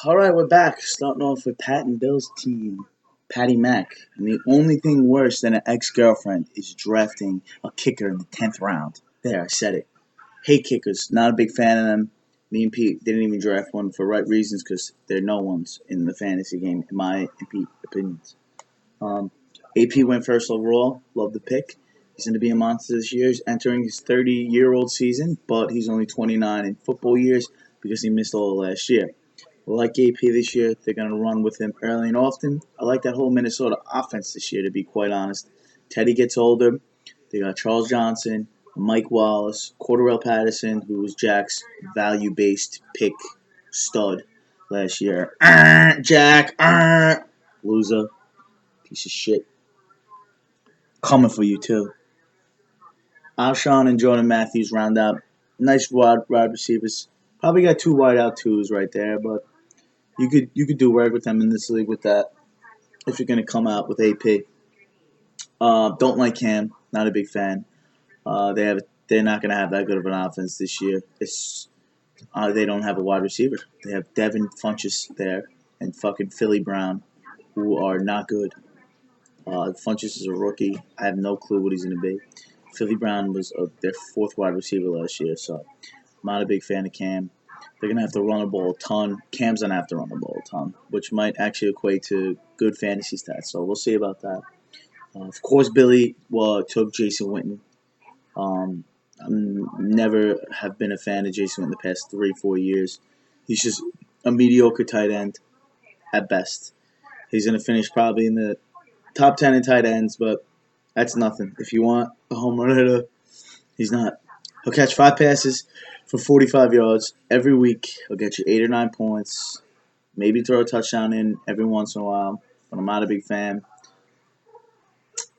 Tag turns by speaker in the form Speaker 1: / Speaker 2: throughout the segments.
Speaker 1: All right, we're back. Starting off with Pat and Bill's team, Patty Mack. And the only thing worse than an ex-girlfriend is drafting a kicker in the 10th round. There, I said it. Hate kickers. Not a big fan of them. Me and Pete didn't even draft one for right reasons because they're no ones in the fantasy game, in my and Pete opinions. Um, AP went first overall. Love the pick. He's going to be a monster this year. He's entering his 30-year-old season, but he's only 29 in football years because he missed all of last year. I like AP this year. They're going to run with him early and often. I like that whole Minnesota offense this year, to be quite honest. Teddy gets older. They got Charles Johnson, Mike Wallace, Cordarrelle Patterson, who was Jack's value-based pick stud last year. Jack, loser, piece of shit. Coming for you, too. Alshon and Jordan Matthews round out. Nice wide receivers. Probably got two wide out twos right there, but you could do work with them in this league with that if you're going to come out with AP. Don't like Cam. Not a big fan. They're not going to have that good of an offense this year. They don't have a wide receiver. They have Devin Funches there and fucking Philly Brown, who are not good. Funches is a rookie. I have no clue what he's going to be. Philly Brown was their fourth wide receiver last year, so I'm not a big fan of Cam. They're going to have to run the ball a ton. Cam's going to have to run the ball a ton, which might actually equate to good fantasy stats. So we'll see about that. Of course, Billy took Jason Witten. I'm never have been a fan of Jason Witten the past 3-4 years. He's just a mediocre tight end at best. He's going to finish probably in the top 10 in tight ends, but that's nothing. If you want a home run hitter, he's not. He'll catch 5 passes for 45 yards every week. He'll get you 8 or 9 points. Maybe throw a touchdown in every once in a while, but I'm not a big fan.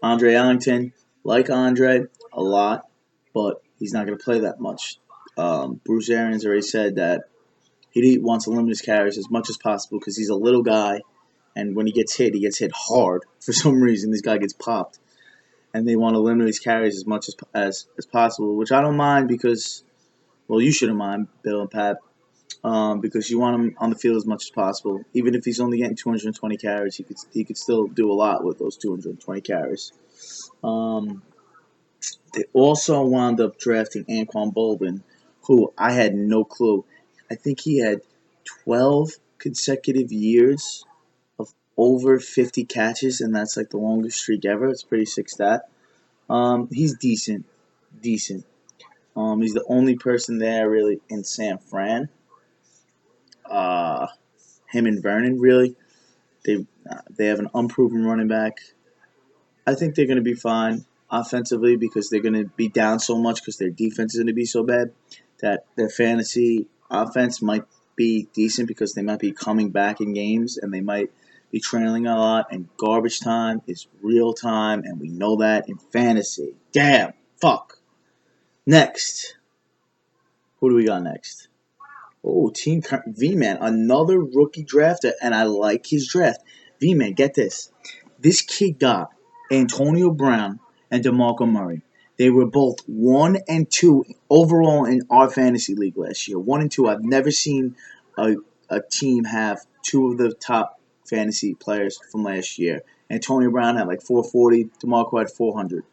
Speaker 1: Andre Ellington, like Andre a lot, but he's not going to play that much. Bruce Arians already said that he wants to limit his carries as much as possible because he's a little guy, and when he gets hit hard. For some reason, this guy gets popped, and they want to limit his carries as much as possible, which I don't mind because, well, you shouldn't mind, Bill and Pat, because you want him on the field as much as possible. Even if he's only getting 220 carries, he could still do a lot with those 220 carries. They also wound up drafting Anquan Boldin, who I had no clue. I think he had 12 consecutive years of over 50 catches, and that's like the longest streak ever. It's a pretty sick stat. He's decent. He's the only person there really in San Fran. Uh, Him and Vernon really. They have an unproven running back. I think they're going to be fine offensively because they're going to be down so much because their defense is going to be so bad that their fantasy offense might be decent because they might be coming back in games and they might be trailing a lot. And garbage time is real time, and we know that in fantasy. Damn, fuck. Next, who do we got next? Oh, Team V-Man, another rookie drafter, and I like his draft. V-Man, get this. This kid got Antonio Brown and DeMarco Murray. They were both 1 and 2 overall in our fantasy league last year. 1 and 2. I've never seen a team have two of the top fantasy players from last year. Antonio Brown had like 440. DeMarco had 400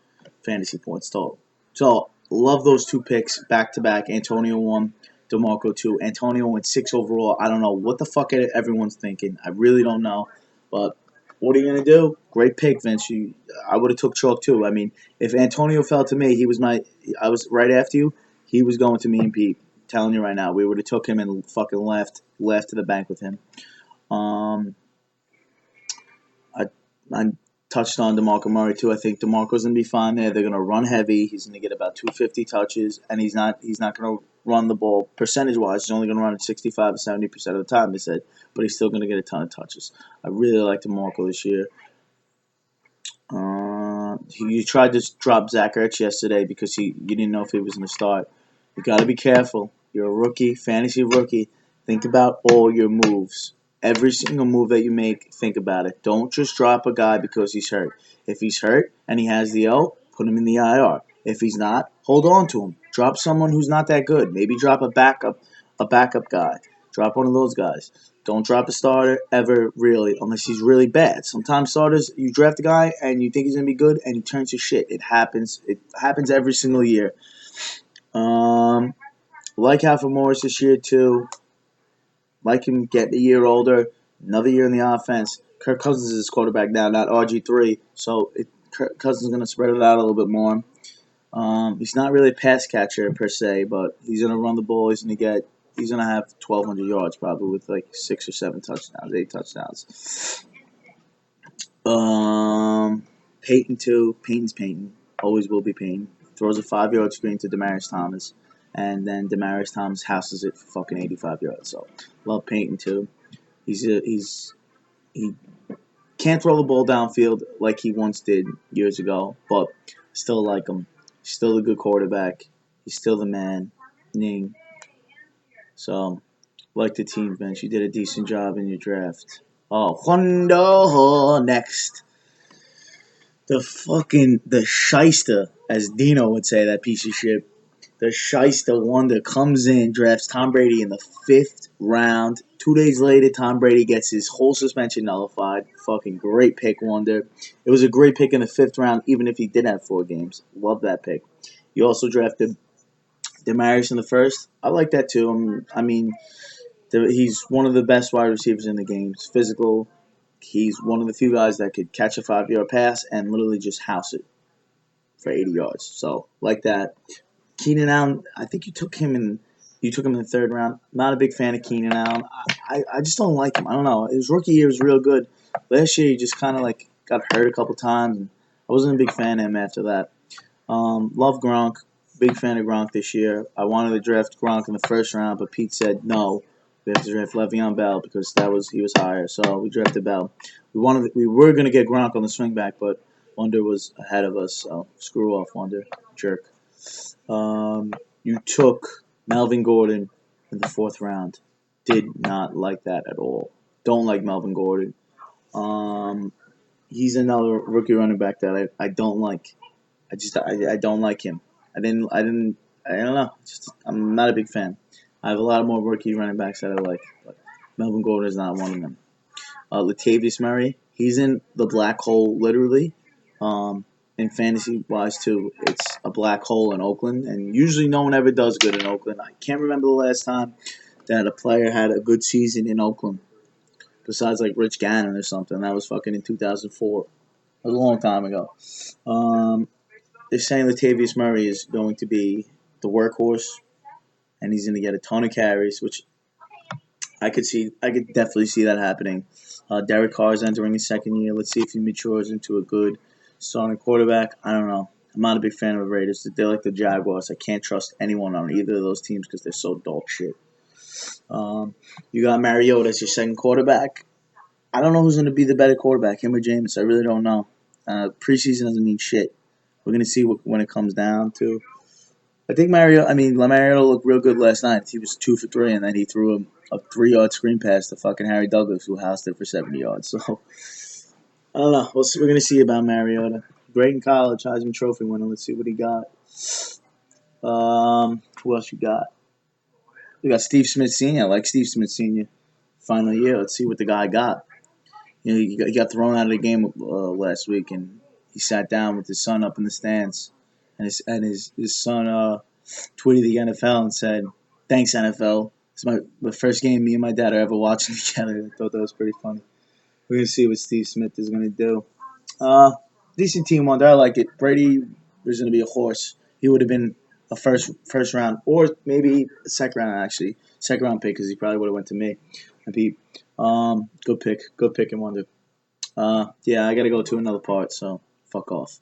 Speaker 1: fantasy points total. So, love those two picks back to back. Antonio 1, DeMarco 2. Antonio went 6 overall. I don't know what the fuck everyone's thinking. I really don't know. But what are you going to do? Great pick, Vince. I would have took chalk too. I mean, if Antonio fell to me, I was right after you. He was going to me and Pete. I'm telling you right now, we would have took him and fucking left to the bank with him. Um, I I touched on DeMarco Murray too. I think DeMarco's gonna be fine there. They're gonna run heavy. He's gonna get about 250 touches, and he's not gonna run the ball percentage wise. He's only gonna run it 65 to 70% of the time. They said, but he's still gonna get a ton of touches. I really like DeMarco this year. You tried to drop Zach Ertz yesterday because you didn't know if he was going to start. You got to be careful. You're a rookie, fantasy rookie. Think about all your moves. Every single move that you make, think about it. Don't just drop a guy because he's hurt. If he's hurt and he has the L, put him in the IR. If he's not, hold on to him. Drop someone who's not that good. Maybe drop a backup guy. Drop one of those guys. Don't drop a starter ever, really, unless he's really bad. Sometimes starters, you draft a guy and you think he's gonna be good, and he turns to shit. It happens. It happens every single year. Um, like Alfred Morris this year too. Like him getting a year older, another year in the offense. Kirk Cousins is his quarterback now, not RG3. So Kirk Cousins is gonna spread it out a little bit more. He's not really a pass catcher per se, but he's gonna run the ball. He's gonna have 1,200 yards probably with like 6 or 7 touchdowns, 8 touchdowns. Peyton too. Peyton's Peyton. Always will be Peyton. Throws a 5 yard screen to Demarius Thomas, and then Demarius Thomas houses it for fucking 85 yards. So love Peyton too. He can't throw the ball downfield like he once did years ago, but still like him. He's still a good quarterback. He's still the man. Ning. So like the team bench. You did a decent job in your draft. Oh, Hondo next. The shyster, as Dino would say, that piece of shit. The shyster wonder comes in, drafts Tom Brady in the 5th round. 2 days later, Tom Brady gets his whole suspension nullified. Fucking great pick, Wonder. It was a great pick in the 5th round, even if he did have 4 games. Love that pick. You also drafted Demarius in the first. I like that too. I mean, he's one of the best wide receivers in the game. He's physical. He's one of the few guys that could catch a 5 yard pass and literally just house it for 80 yards. So, like that. Keenan Allen, I think you took him in the 3rd round. Not a big fan of Keenan Allen. I just don't like him. I don't know. His rookie year was real good. Last year he just kind of like got hurt a couple times, and I wasn't a big fan of him after that. Love Gronk. Big fan of Gronk this year. I wanted to draft Gronk in the 1st round, but Pete said no. We have to draft Le'Veon Bell because he was higher. So we drafted Bell. We were gonna get Gronk on the swing back, but Wonder was ahead of us. So screw off, Wonder, jerk. You took Melvin Gordon in the 4th round. Did not like that at all. Don't like Melvin Gordon. Um, he's another rookie running back that I don't like. I don't like him. I don't know. I'm not a big fan. I have a lot of more rookie running backs that I like, but Melvin Gordon is not one of them. Latavius Murray, he's in the black hole literally. Um, in fantasy wise too, it's a black hole in Oakland, and usually no one ever does good in Oakland. I can't remember the last time that a player had a good season in Oakland, besides like Rich Gannon or something. That was fucking in 2004. That was a long time ago. Um, they're saying Latavius Murray is going to be the workhorse, and he's going to get a ton of carries, which I could definitely see that happening. Derek Carr is entering his 2nd year. Let's see if he matures into a good starting quarterback. I don't know. I'm not a big fan of the Raiders. They're like the Jaguars. I can't trust anyone on either of those teams because they're so dog shit. You got Mariota as your second quarterback. I don't know who's going to be the better quarterback, him or Jameis. I really don't know. Preseason doesn't mean shit. We're going to see when it comes down to. Mariota looked real good last night. He was 2 for 3, and then he threw a 3 yard screen pass to fucking Harry Douglas, who housed it for 70 yards. So, I don't know. We're going to see about Mariota. Great in college, Heisman Trophy winner. Let's see what he got. Who else you got? We got Steve Smith Sr. I like Steve Smith Sr. Final year. Let's see what the guy got. He got thrown out of the game last week, and he sat down with his son up in the stands, and his son tweeted the NFL and said, "Thanks NFL. It's the first game me and my dad are ever watching together." I thought that was pretty funny. We're gonna see what Steve Smith is gonna do. Uh, Decent team Wonder. I like it. Brady was gonna be a horse. He would have been a first round or maybe a 2nd round actually 2nd round pick because he probably would have went to me. And Pete, good pick in Wonder. Yeah, I gotta go to another part, so fuck off.